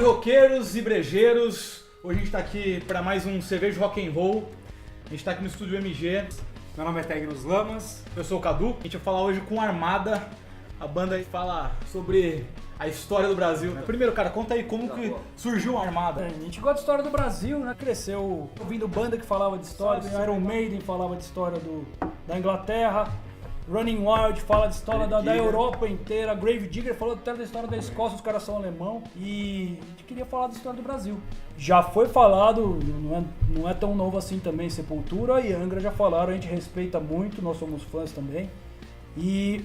Salve roqueiros e brejeiros! Hoje a gente tá aqui para mais um Cerveja Rock and Roll. A gente tá aqui no estúdio MG. Meu nome é Tegros Lamas. Eu sou o Cadu. A gente vai falar hoje com Armada, a banda que fala sobre a história do Brasil. Primeiro, cara, conta aí como que surgiu a Armada. A gente gosta de história do Brasil, né? Cresceu ouvindo banda que falava de história, Iron Maiden falava de história da Inglaterra, Running Wild fala de história da Europa inteira, Grave Digger falou até da história da Escócia, os caras são alemão, e a gente queria falar da história do Brasil. Já foi falado, não é tão novo assim também, Sepultura e Angra já falaram, a gente respeita muito, nós somos fãs também,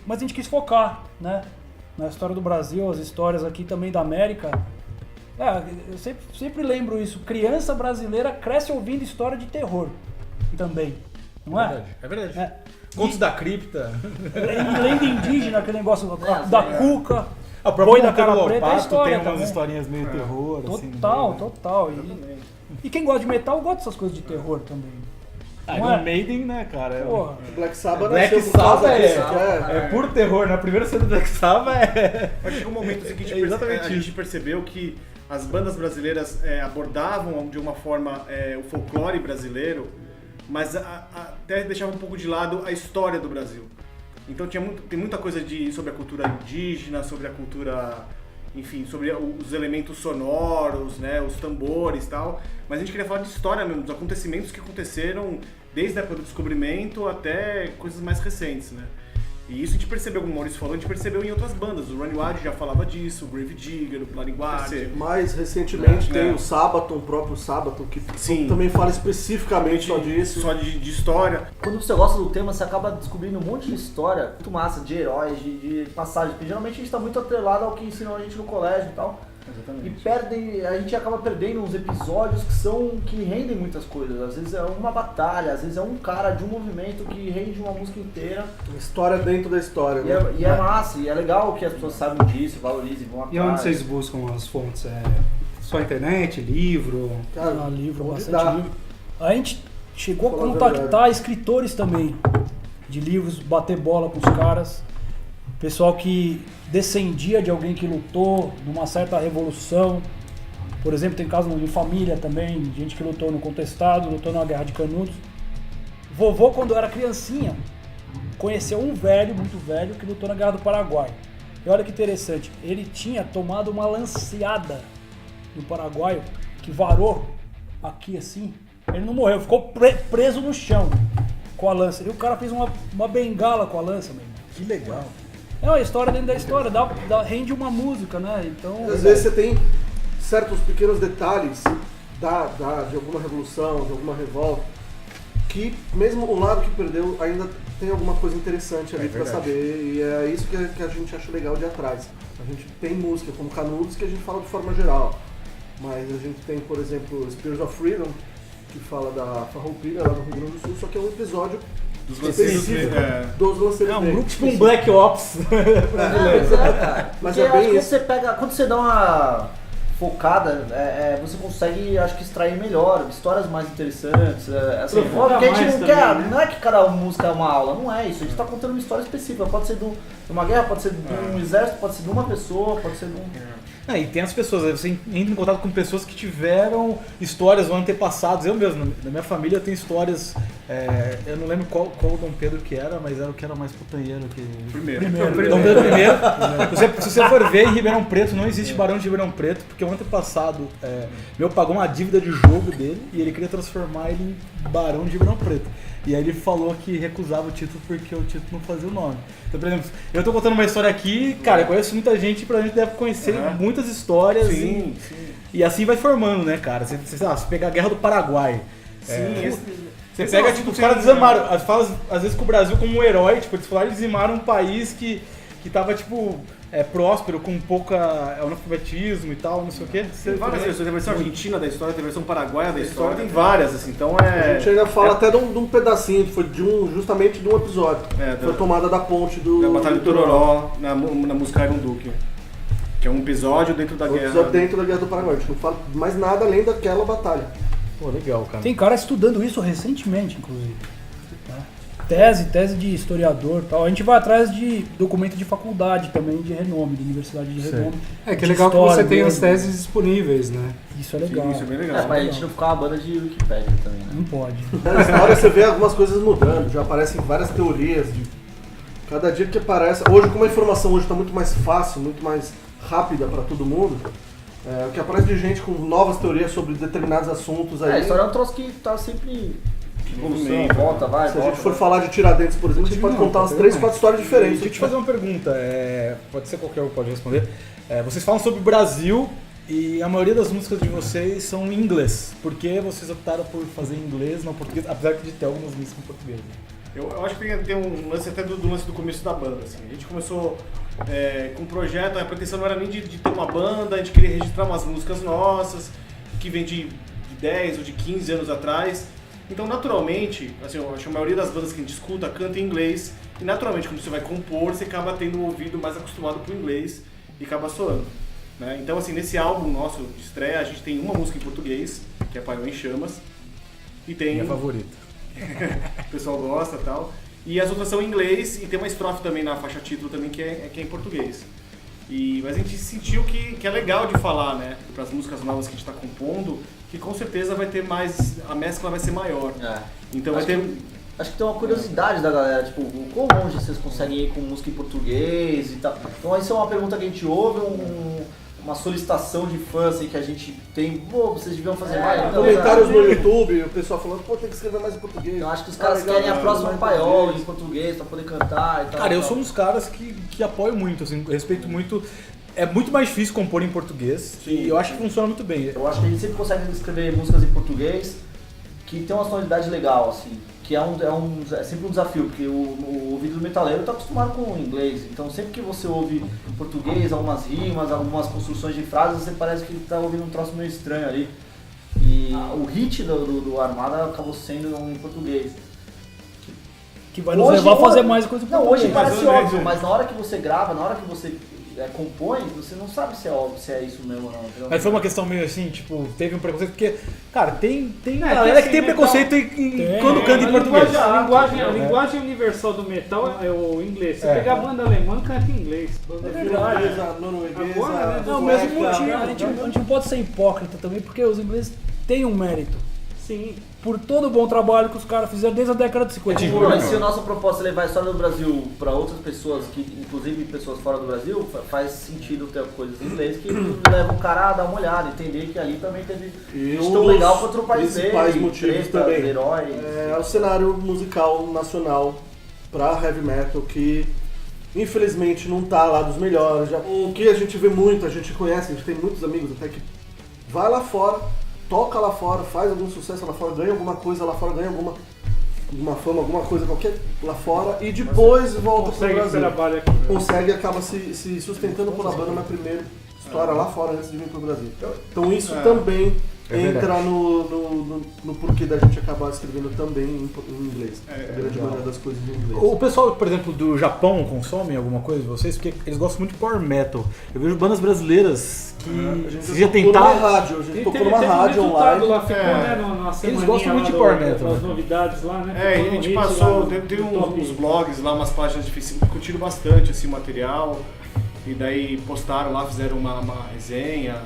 mas a gente quis focar, né, na história do Brasil, as histórias aqui também da América. Eu sempre lembro isso, criança brasileira cresce ouvindo história de terror também, não é? É verdade. Contos da cripta. Lenda indígena, aquele negócio da cuca. O Boi da Monteiro cara preta é Lobato história tem umas também. historinhas meio terror, assim. Total. E quem gosta de metal gosta dessas coisas de terror também. Não Iron Maiden, né, cara? Porra. Black Sabbath Black nasceu por causa Sabbath disso, é puro terror, né? A primeira cena do Black Sabbath é... Mas chegou um momento assim, que a gente percebeu que as bandas brasileiras abordavam de uma forma o folclore brasileiro, mas até deixavam um pouco de lado a história do Brasil. Então tem muita coisa sobre a cultura indígena, sobre a cultura, enfim, sobre os elementos sonoros, né, os tambores e tal. Mas a gente queria falar de história mesmo, dos acontecimentos que aconteceram desde a época do descobrimento até coisas mais recentes, né? E isso a gente percebeu, como o Maurício falou, a gente percebeu em outras bandas. O Running Wild já falava disso, o Grave Digger, o Blind Guardian. Mais recentemente tem o Sabaton, o próprio Sabaton, que também fala especificamente só disso. Só de história. Quando você gosta do tema, você acaba descobrindo um monte de história muito massa, de heróis, de passagem, porque geralmente a gente está muito atrelado ao que ensinou a gente no colégio e tal. Exatamente. E a gente acaba perdendo uns episódios que rendem muitas coisas. Às vezes é uma batalha, às vezes é um cara de um movimento que rende uma música inteira. História dentro da história, né? E é massa, e é legal que as pessoas saibam disso, valorizem, vão atrás. E onde vocês buscam as fontes? Só internet, livro? Cara, Livro, vou bastante dar. livro. A gente chegou a Fala a contactar verdade. escritores também de livros, bater bola com os caras. Pessoal que descendia de alguém que lutou numa certa revolução. Por exemplo, tem caso de família também, gente que lutou no Contestado, lutou na Guerra de Canudos. Vovô, quando era criancinha, conheceu um velho, muito velho, que lutou na Guerra do Paraguai. E olha que interessante, ele tinha tomado uma lanceada no Paraguai, que varou aqui assim. Ele não morreu, ficou preso no chão com a lança. E o cara fez uma bengala com a lança, meu irmão. Que legal. É uma história dentro da história, rende uma música, né? Então, Às vezes você tem certos pequenos detalhes de alguma revolução, de alguma revolta, que mesmo o lado que perdeu ainda tem alguma coisa interessante ali pra saber, e é isso que a gente acha legal de ir atrás. A gente tem música como Canudos que a gente fala de forma geral, mas a gente tem, por exemplo, Spears of Freedom, que fala da Farroupilha lá no Rio Grande do Sul, só que é um episódio Dos lanceiros dos lanceiros É um negros. grupo tipo um Black Ops. Mas cara. Mas Porque é eu acho bem que isso. quando você dá uma focada, você consegue, acho que, extrair melhor, histórias mais interessantes. Assim, Aprofunda porque a gente mais não também, quer, né? não é que cada música é uma aula, não é isso. A gente está contando uma história específica. Pode ser de uma guerra, pode ser de um exército, pode ser de uma pessoa, pode ser de um... E tem as pessoas, aí você entra em contato com pessoas que tiveram histórias ou antepassados. Eu mesmo, na minha família, eu tenho histórias. Eu não lembro qual Dom Pedro que era, mas era o que era mais putanheiro que. Primeiro. Dom Pedro I. Se você for ver em Ribeirão Preto, não existe Barão de Ribeirão Preto, porque o antepasado meu pagou uma dívida de jogo dele e ele queria transformar ele em Barão de Ribeirão Preto. E aí ele falou que recusava o título porque o título não fazia o nome. Então, por exemplo, eu tô contando uma história aqui, cara, eu conheço muita gente e pra gente deve conhecer muitas histórias. Sim. E assim vai formando, né, cara? Você pegar a Guerra do Paraguai. Você pega, tipo, os caras dizimaram, fala às vezes com o Brasil como um herói, tipo, eles falaram e dizimaram um país que tava, tipo, próspero, com pouca analfabetismo e tal, não sei o quê. Tem várias versões, tem a versão argentina da história, tem a versão paraguaia da história, tem várias, assim, então A gente ainda fala até de um pedacinho, foi justamente de um episódio. Foi a tomada da ponte da Batalha do Tororó, na música Iron Duke. Que é um episódio dentro da guerra. Episódio dentro da Guerra do Paraguai. A gente não fala mais nada além daquela batalha. Pô, legal, cara. tem cara estudando isso recentemente, inclusive. tese de historiador e tal. A gente vai atrás de documento de faculdade também, de renome, de universidade de renome. Que é de legal que história você tem as mesmo. teses disponíveis, né? Isso é legal. Isso é bem legal. Pra gente não ficar uma banda de Wikipédia também, né? Não pode. Na história você vê algumas coisas mudando, já aparecem várias teorias de cada dia que aparece. Hoje, como a informação hoje está muito mais fácil, muito mais rápida para todo mundo, o que aparece de gente com novas teorias sobre determinados assuntos aí. A história é um troço que tá sempre evolução, volta, vai, Se a gente for falar de Tiradentes, por exemplo, a gente pode contar umas 3, 4 histórias diferentes. Deixa eu te fazer uma pergunta, pode ser qualquer um pode responder. Vocês falam sobre o Brasil e a maioria das músicas de vocês são em inglês. Por que vocês optaram por fazer em inglês, não português, apesar de ter algumas músicas em português? Eu acho que tem um lance até do lance do começo da banda. Assim. A gente começou com um projeto, a pretensão não era nem de ter uma banda, a gente queria registrar umas músicas nossas, que vem de 10 ou de 15 anos atrás. Então, naturalmente, assim, eu acho que a maioria das bandas que a gente escuta canta em inglês, e naturalmente, quando você vai compor, você acaba tendo um ouvido mais acostumado com o inglês e acaba soando. Né? Então, assim, nesse álbum nosso de estreia, a gente tem uma música em português, que é Paiol em Chamas, e tem... Minha favorita. O pessoal gosta e tal. E as outras são em inglês e tem uma estrofe também na faixa título também que é em português. Mas a gente sentiu que é legal de falar, né, para as músicas novas que a gente está compondo, que com certeza vai ter mais, a mescla vai ser maior. Então vai ter... Acho que tem uma curiosidade da galera, tipo, o quão longe vocês conseguem ir com música em português e tal. Então isso é uma pergunta que a gente ouve, uma solicitação de fãs assim, que a gente tem, vocês deviam fazer mais. Então, comentários no YouTube, o pessoal falando, tem que escrever mais em português. Eu acho que os caras querem a próxima Paiol em português pra poder cantar e tal. Cara, eu sou um dos caras que apoio muito, assim, respeito muito. É muito mais difícil compor em português e eu acho que funciona muito bem. Eu acho que a gente sempre consegue escrever músicas em português que tem uma sonoridade legal, assim. Que é sempre um desafio, porque o ouvido do metaleiro está acostumado com o inglês. Então sempre que você ouve em português, algumas rimas, algumas construções de frases, você parece que está ouvindo um troço meio estranho ali. E o hit do Armada acabou sendo em português. Que vai nos levar a fazer mais coisa em Não, português. hoje parece óbvio, mas na hora que você grava, na hora que você compõe, você não sabe se é óbvio, se é isso mesmo ou não. Entendeu? Mas foi uma questão meio assim, tipo, teve um preconceito, porque, cara, tem galera que tem preconceito quando canta em português. A linguagem universal do metal é o inglês. Se pegar a banda alemã, canta em inglês. Norueguesa, Não, o mesmo motivo. A gente não pode ser hipócrita também, porque os ingleses têm um mérito. Sim. Por todo o bom trabalho que os caras fizeram desde a década de 50. Mas se a nossa proposta é levar a história do Brasil para outras pessoas, inclusive pessoas fora do Brasil, faz sentido ter coisas em inglês que levam o cara a dar uma olhada, entender que ali também teve gente tão legal quanto o país dele, principais motivos também heróis. É o cenário musical nacional para heavy metal que infelizmente não tá lá dos melhores. O que a gente vê muito, a gente conhece, a gente tem muitos amigos até que vai lá fora, toca lá fora, faz algum sucesso lá fora, ganha alguma coisa lá fora, ganha alguma fama, alguma coisa qualquer lá fora e depois volta pro Brasil. Trabalho aqui. Consegue e acaba se sustentando pela banda na primeira história lá fora antes de vir pro Brasil. Então isso também entra no porquê da gente acabar escrevendo também em inglês. A grande maioria das coisas em inglês. O pessoal, por exemplo, do Japão consome alguma coisa de vocês? Porque eles gostam muito de power metal. Eu vejo bandas brasileiras que se já tentaram... A gente tocou numa rádio online. Lá ficou, né, numa Eles gostam muito de power metal. As novidades lá, né? a gente passou, tem uns blogs lá, umas páginas de Facebook, curtiram bastante esse material. E daí postaram lá, fizeram uma resenha.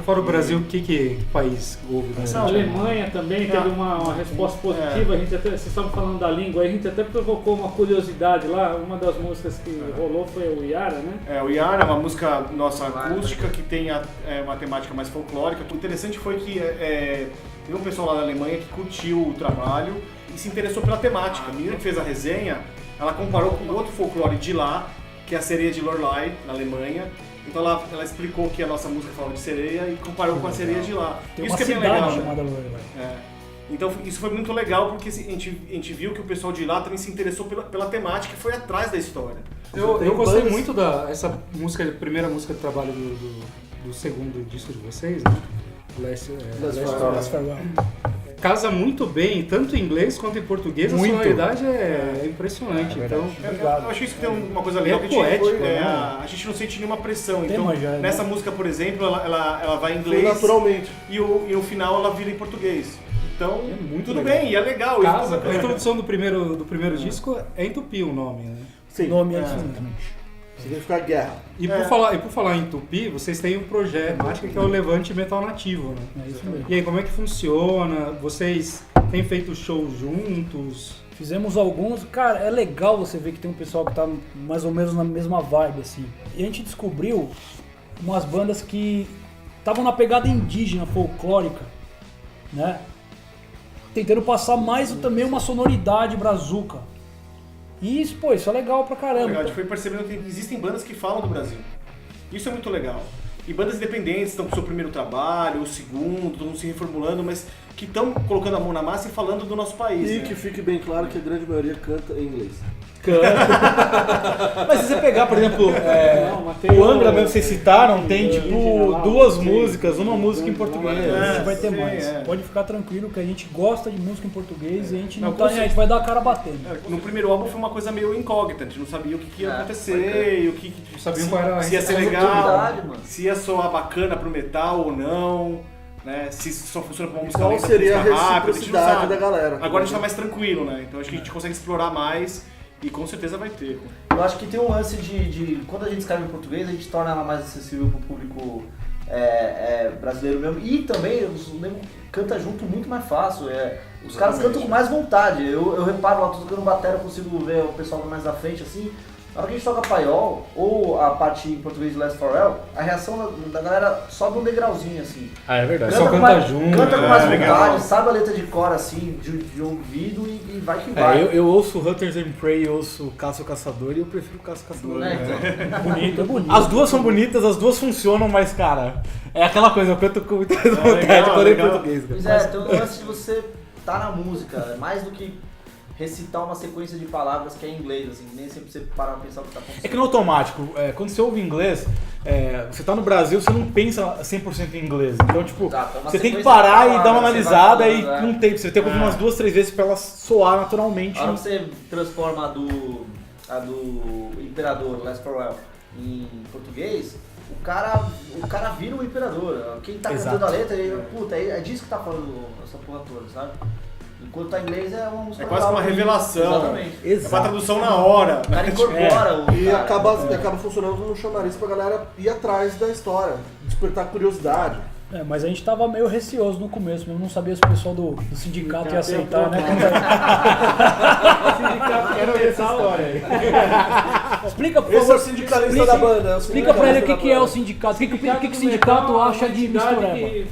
Fora o Brasil, que país houve? A Alemanha também teve uma resposta positiva. A gente até, vocês estavam falando da língua, a gente até provocou uma curiosidade lá. Uma das músicas que rolou foi o Yara, né? O Yara é uma música nossa acústica que tem uma temática mais folclórica. O interessante foi que teve um pessoal lá da Alemanha que curtiu o trabalho e se interessou pela temática. A menina que fez a resenha, ela comparou com outro folclore de lá, que é a Sereia de Lorelai, na Alemanha. Então ela explicou que a nossa música falava de sereia e comparou com a sereia de lá. Tem isso uma que é bem cidade legal. chamada Lorelai. Então isso foi muito legal porque a gente viu que o pessoal de lá também se interessou pela temática e foi atrás da história. Eu gostei muito dessa música, primeira música de trabalho do segundo disco de vocês, né? Last Farewell. Casa muito bem, tanto em inglês quanto em português, Muito. A sonoridade é impressionante. Então, Eu acho isso que tem uma coisa legal, que a gente não sente nenhuma pressão. Então, nessa música, por exemplo, ela vai em inglês naturalmente. e o final ela vira em português. Então, muito tudo legal. bem, e é legal. Casa, isso a introdução do primeiro disco é em tupi o nome, né? Sim. O nome é isso mesmo. Significa guerra. E por falar em tupi, vocês têm um projeto que é o Levante Metal Nativo, né? É isso mesmo. E aí, como é que funciona? Vocês têm feito shows juntos? Fizemos alguns, cara, é legal você ver que tem um pessoal que tá mais ou menos na mesma vibe, assim. E a gente descobriu umas bandas que estavam na pegada indígena, folclórica, né? Tentando passar mais também uma sonoridade brazuca. E isso, pô, isso é legal pra caramba. Legal, a gente foi percebendo que existem bandas que falam do Brasil. Isso é muito legal. E bandas independentes estão com o seu primeiro trabalho, o segundo, estão se reformulando, mas que estão colocando a mão na massa e falando do nosso país. E né? que fique bem claro que a grande maioria canta em inglês. Mas se você pegar, por exemplo, Não, tem o Angra mesmo que vocês citaram, tem indígena tipo lá, duas sim. músicas, uma música em português. A gente vai ter sim, mais. é. Pode ficar tranquilo que a gente gosta de música em português e a gente não, Não, tá nem aí, a gente vai dar a cara batendo. No primeiro álbum foi uma coisa meio incógnita, a gente não sabia o que ia É, acontecer, e o que Não sabiam qual era a se ia ser oportunidade, legal, mano. se ia soar bacana pro metal ou não, né? Se só funciona pra uma música Qual lenta, seria a música rápida, a gente não reciprocidade sabe. da galera? Agora a gente tá mais tranquilo, né? Então acho que a gente consegue explorar mais e com certeza vai ter. Eu acho que tem um lance de quando a gente escreve em português, a gente torna ela mais acessível pro público brasileiro mesmo. E também o nego canta junto muito mais fácil. Os caras cantam com mais vontade. Eu reparo lá, tô tocando bateria, eu consigo ver o pessoal mais na frente assim. Na hora que a gente toca paiol, ou a parte em português de Last For All, a reação da galera sobe um degrauzinho assim. Ah, é verdade. Só com canta mais, junto, canta com mais legal. vontade, sabe a letra de cor assim, de ouvido e vai que vai. Eu ouço Hunters and Prey, eu ouço Caça o Caçador e eu prefiro Caça o Caçador. Né, então. Bonito, é bonito. As duas são bonitas, as duas funcionam, mas cara, é aquela coisa, eu canto com muita vontade legal, quando é em legal. português. Pois Cara. é, tem o lance de você tá na música, mais do que recitar uma sequência de palavras que é em inglês, assim, nem sempre você para pra pensar o que tá acontecendo. É que no automático, quando você ouve inglês, você tá no Brasil, você não pensa 100% em inglês. Então, tipo, Tá, é uma você tem que sequência de parar e palavras, dar uma você analisada vai e falando, com um tempo. Você tem que ouvir umas 2, 3 vezes pra ela soar naturalmente. A hora que você transforma a do Imperador, Last For All, em português, o cara vira um imperador. Quem tá Exato. cantando a letra, puta, é disso que tá falando essa porra toda, sabe? Enquanto tá em inglês é uma música É quase legal, uma revelação. Exatamente. É uma tradução na hora. O cara incorpora o E cara. acaba funcionando como um chamariz pra galera ir atrás da história, despertar curiosidade. Mas a gente tava meio receoso no começo, mesmo não sabia se o pessoal do sindicato ia aceitar, né? Quero ver essa história aí. Explica, por Esse favor. é o sindicalista da banda. é o Explica pra ele o sindicalista que é da o banda. sindicato. O que o sindicato acha de mistureba? que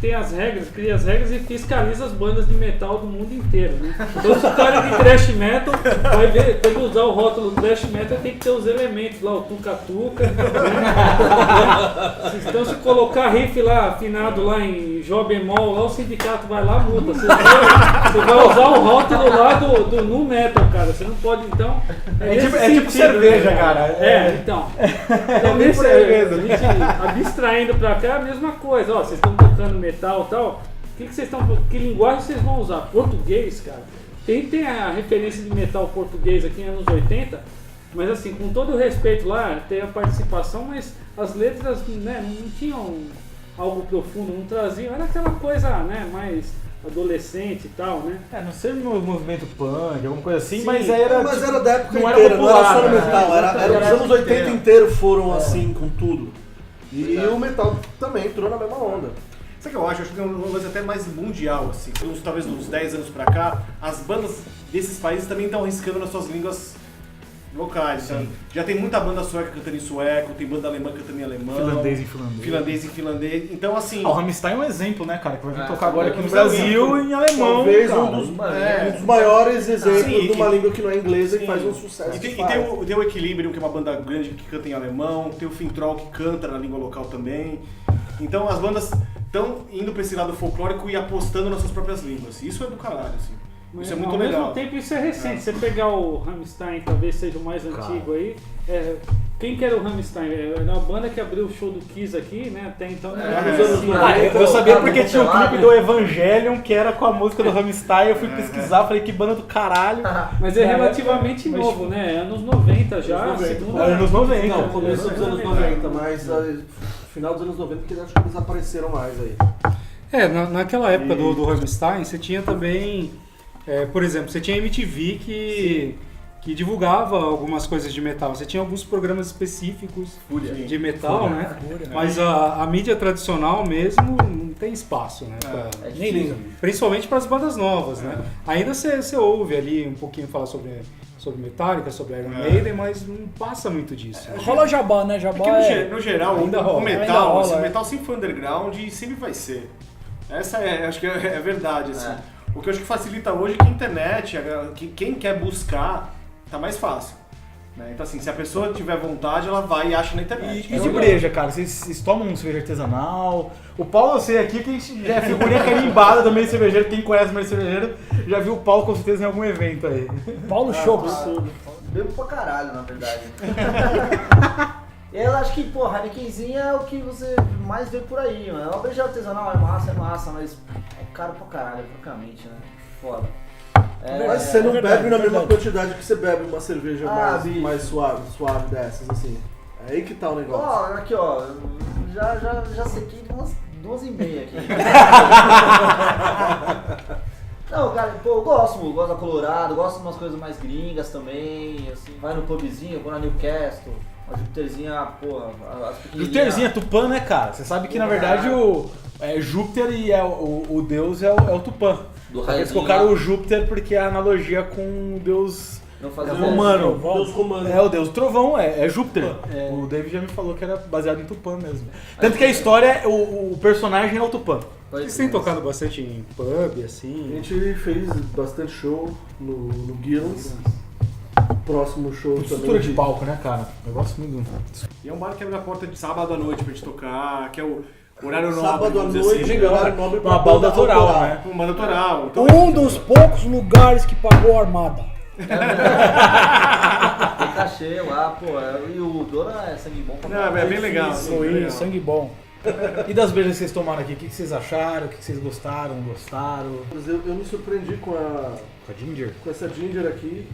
tem as regras, cria as regras e fiscaliza as bandas de metal do mundo inteiro, né? Então se o cara de thrash metal vai ver, tem que usar o rótulo thrash metal, tem que ter os elementos lá, o tuca-tuca, né? Então se colocar riff lá, afinado lá em Jó bemol, lá o sindicato vai lá, multa. Você vai usar o rótulo lá do nu metal, cara. Você não pode, então... É tipo sentido, cerveja, né, cara. Então nem esse cerveja. a gente abstraindo pra cá, a mesma coisa. Ó, vocês estão tocando metal e tal, que linguagem vocês vão usar? Português, cara. Tem a referência de metal português aqui nos anos 80, mas assim, com todo o respeito lá, tem a participação, mas as letras, né, não tinham algo profundo, não traziam, era aquela coisa, né, mais adolescente e tal, né? Não sei no movimento punk, alguma coisa assim, Sim, mas era. mas tipo, era da época não inteira, era não era só no popular, metal, era os anos 80 inteiro foram assim, com tudo. E o metal também entrou na mesma onda. Sabe o que eu acho? Eu acho que tem um lance até mais mundial, assim. Talvez uns 10 anos pra cá, as bandas desses países também estão arriscando nas suas línguas locais. Então, já tem muita banda sueca cantando em sueco, tem banda alemã cantando em alemão. Finlandês em finlandês. Finlandês em finlandês. Então, assim... O Rammstein é um exemplo, né, cara? Que vai vir tocar sim, agora aqui no Rammstein Brasil em alemão. Talvez cara. um dos maiores exemplos Sim, de uma e- língua que não é inglesa e Sim. faz um sucesso. E tem faz. tem o Equilibrium, que é uma banda grande que canta em alemão, tem o Fintroll que canta na língua local também. Então as bandas estão indo pra esse lado folclórico e apostando nas suas próprias línguas. Isso é do caralho, assim. Mas, Isso é muito ao legal. mesmo tempo isso é recente. Você pegar o Rammstein, talvez seja o mais antigo aí. Quem que era o Rammstein? Era uma banda que abriu o show do Kiss aqui, né? Até então não era nos anos assim. 90. Eu sabia Cara, porque do tinha o pelado. clipe do Evangelion, que era com a música do Rammstein, eu fui pesquisar, falei que banda do caralho. Mas é relativamente novo, né? Anos 90 já. Anos 90. segunda- Anos 90. Não, começo dos anos 90, mas final dos anos 90, porque acho que eles apareceram mais aí. Naquela época do Rammstein, você tinha também, por exemplo, você tinha MTV que divulgava algumas coisas de metal. Você tinha alguns programas específicos de metal, né? Mas a mídia tradicional mesmo não tem espaço, né? Nem liga. Principalmente para as bandas novas, né? Ainda você ouve ali um pouquinho falar sobre Metallica, sobre Iron Maiden, mas não passa muito disso. Rola jabá, né? Jabá No geral, ainda o rola. metal, Ainda rola, o metal sempre foi underground e sempre vai ser. Essa acho que é verdade, assim. O que eu acho que facilita hoje é que a internet, quem quer buscar, tá mais fácil. Né? Então assim, se a pessoa tiver vontade, ela vai e acha na internet. E de breja, cara? Vocês tomam um cerveja artesanal? O Paulo, eu sei aqui que a gente já é figurinha carimbada do meio cervejeiro. Quem conhece o meio cervejeiro já viu o Paulo com certeza em algum evento aí. Paulo Chops. Bebo pra caralho, na verdade. Eu acho que, pô, Heinekenzinha é o que você mais vê por aí, mano. Uma breja artesanal é massa, mas é caro pra caralho, francamente, né? Foda. Mas você não verdade, bebe na mesma verdade. quantidade que você bebe uma cerveja mais suave dessas, assim. É aí que tá o negócio. Ó, aqui, ó, já sequei de umas 2,5 aqui. Não, cara, pô, eu gosto da Colorado, gosto de umas coisas mais gringas também, assim, vai no pubzinho, vou na Newcastle, a Júpiterzinha, pô, as pequenininhas. Júpiterzinha, Tupã, né, cara? Você sabe que na verdade o Júpiter e o deus é o Tupã. Eles colocaram o Júpiter porque é a analogia com o deus romano. Deus romano. É o deus do trovão, é Júpiter. O David já me falou que era baseado em Tupã mesmo. Tanto que a história, o personagem é o Tupã. Vocês têm tocado bastante em pub, A assim? gente fez bastante show no Gillans. O próximo show também. Estrutura de palco, né, cara? Eu gosto muito. E é um bar que abre a porta de sábado à noite pra gente tocar, que é o horário nobre. Sábado à vamos dizer noite, assim. horário nobre pra Uma balda banda autoral, né? Com banda autoral. Então, Um dos poucos lugares que pagou a armada. Tem cachê lá, pô, e o dono é sangue bom pra Não, caralho. é bem legal. Isso, bem legal. sangue bom. E das brejas que vocês tomaram aqui, o que vocês acharam? O que vocês gostaram, não gostaram? Eu me surpreendi com Com a Ginger? com essa ginger aqui.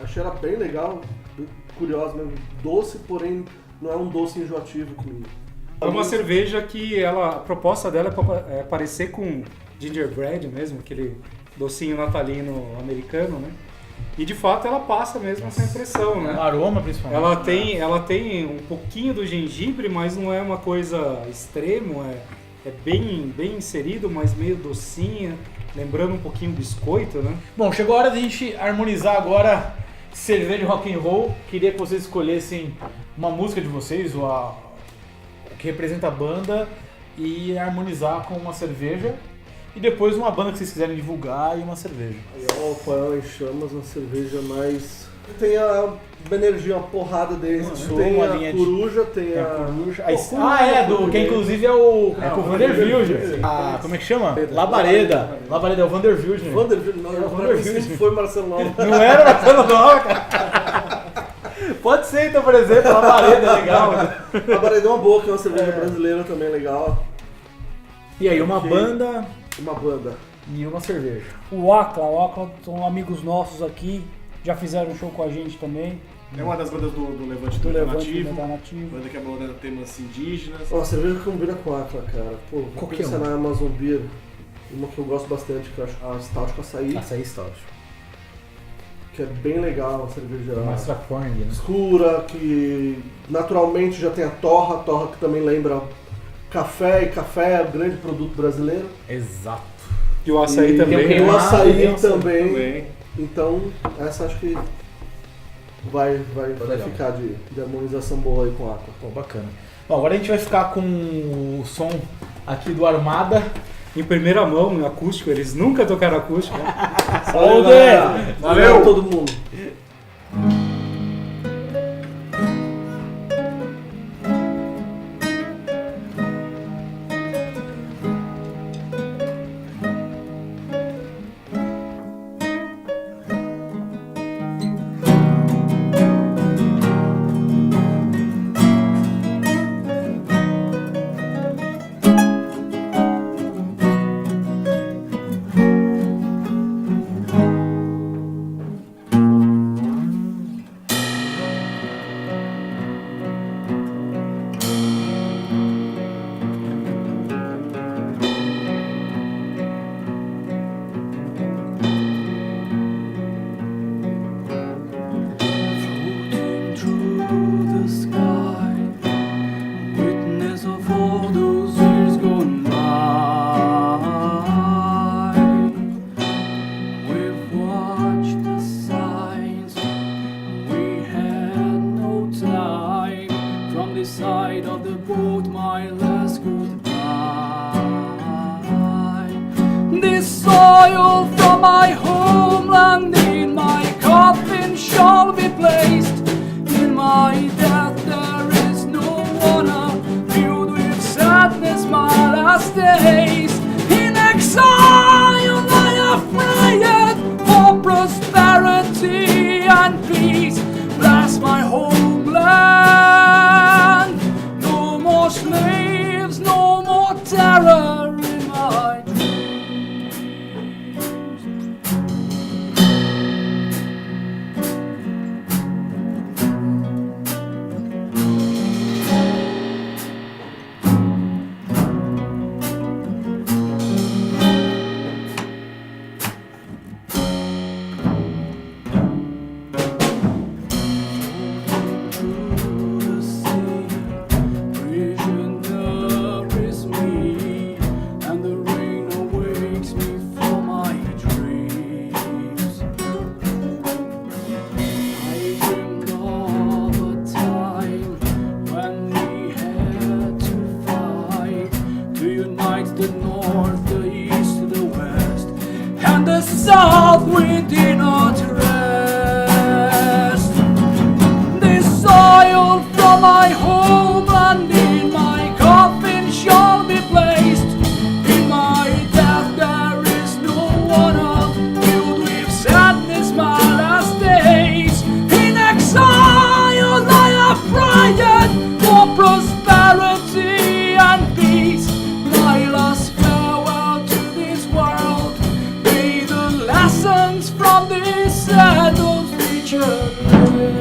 Achei ela bem legal, bem curiosa mesmo. Doce, porém não é um doce enjoativo comigo. É uma cerveja que a proposta dela é parecer com gingerbread mesmo, aquele docinho natalino americano, né? E de fato ela passa mesmo essa impressão, né? Aroma, principalmente. Ela tem um pouquinho do gengibre, mas não é uma coisa extremo, é bem inserido, mas meio docinha, lembrando um pouquinho biscoito, né? Bom, chegou a hora de a gente harmonizar agora cerveja de rock and roll. Queria que vocês escolhessem uma música de vocês, ou o que representa a banda, e harmonizar com uma cerveja. E depois uma banda que vocês quiserem divulgar e uma cerveja. Aí, ó, o Panela em Chamas, uma cerveja mais... Tem a energia, uma porrada deles. Sou Tem uma a linha de- coruja, tem a... Coruja. Pô, Que inclusive é o Vanderbilt. Como é que chama? Labareda. Labareda é o Vanderbilt. Vanderbilt, não, pra mim Vanderbilt. sempre foi Marcelo Nova. Não era Marcelo Nova, cara. Pode ser então, por exemplo, Labareda é legal. A Bareda é uma boa, que é uma cerveja brasileira também legal. E aí, uma banda Uma banda. e uma cerveja. O Acla são amigos nossos aqui, já fizeram um show com a gente também, É uma das bandas do Levante do Levante Alternativo. Alternativo. Banda que aborda temas indígenas. Ó, a cerveja que combina com a Acla, cara. Pô, vou Qualquer pensar uma. na Amazon Beer. Uma que eu gosto bastante, que eu acho a Stout com açaí, Açaí Stout. que é bem legal, uma cerveja Uma Strathcorn, né? escura, que naturalmente já tem a torra que também lembra café, e café é o grande produto brasileiro. Exato. E o açaí E também. tem o um açaí tem um também. Também. Então, essa acho que vai legal. ficar de harmonização boa aí com a Aqua. Pô, bacana. Bom, agora a gente vai ficar com o som aqui do Armada. Em primeira mão, no acústico, eles nunca tocaram acústico. Né? Valeu, galera. Valeu todo mundo! we did not rest. The soil from my homeland in my coffin shall be placed. In my death there is no one filled with sadness my last days. In exile I have prayed for prosperity and peace. My last farewell to this world, may the lessons from this shadows reach her grave.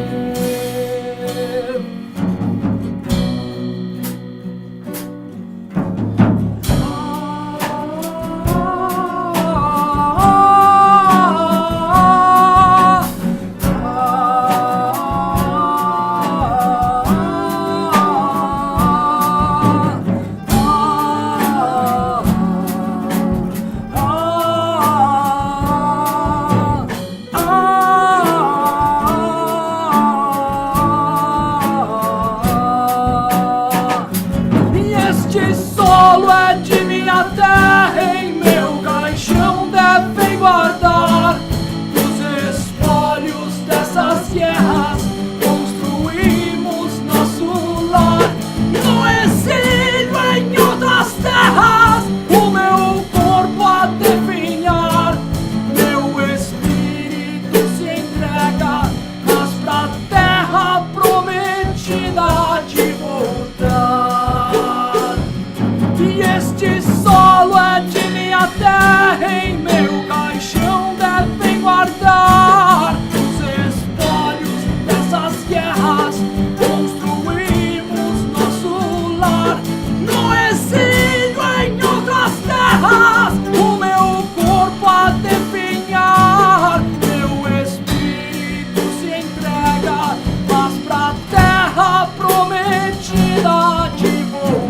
Este solo é de minha terra, em meu caixão devem guardar os espólios dessas guerras. Construímos nosso lar no exílio em outras terras. O meu corpo a definhar, meu espírito se entrega, mas pra terra prometida de voltar. E este solo é de minha terra, em meu caixão devem guardar os espólios dessas guerras. Construímos nosso lar no exílio em outras terras. O meu corpo a definhar, meu espírito se entrega, mas pra terra prometida de voltar.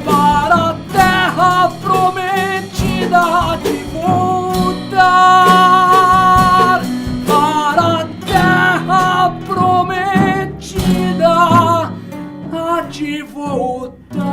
Para a terra prometida de voltar. Para a terra prometida de voltar.